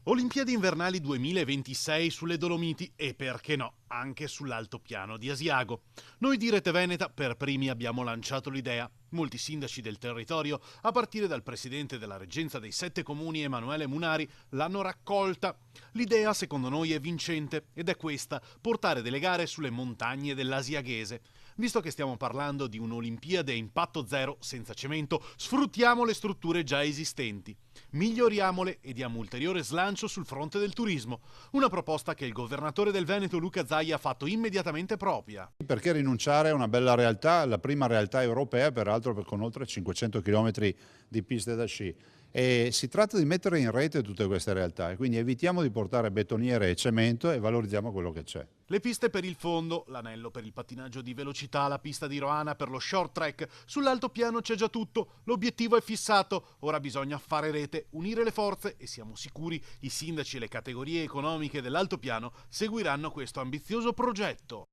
Olimpiadi invernali 2026 sulle Dolomiti e perché no, anche sull'altopiano di Asiago. Noi di Rete Veneta per primi abbiamo lanciato l'idea. Molti sindaci del territorio, a partire dal presidente della Reggenza dei 7 comuni Emanuele Munari, l'hanno raccolta. L'idea secondo noi è vincente ed è questa: portare delle gare sulle montagne dell'Asiaghese. Visto che stiamo parlando di un'Olimpiade a impatto zero senza cemento, sfruttiamo le strutture già esistenti, miglioriamole e diamo ulteriore slancio sul fronte del turismo. Una proposta che il governatore del Veneto Luca Zaia ha fatto immediatamente propria. Perché rinunciare a una bella realtà, la prima realtà europea, peraltro con oltre 500 km di piste da sci. E si tratta di mettere in rete tutte queste realtà e quindi evitiamo di portare betoniere e cemento e valorizziamo quello che c'è. Le piste per il fondo, l'anello per il pattinaggio di velocità, la pista di Roana per lo short track, sull'altopiano c'è già tutto, l'obiettivo è fissato, ora bisogna fare rete, unire le forze e siamo sicuri i sindaci e le categorie economiche dell'altopiano seguiranno questo ambizioso progetto.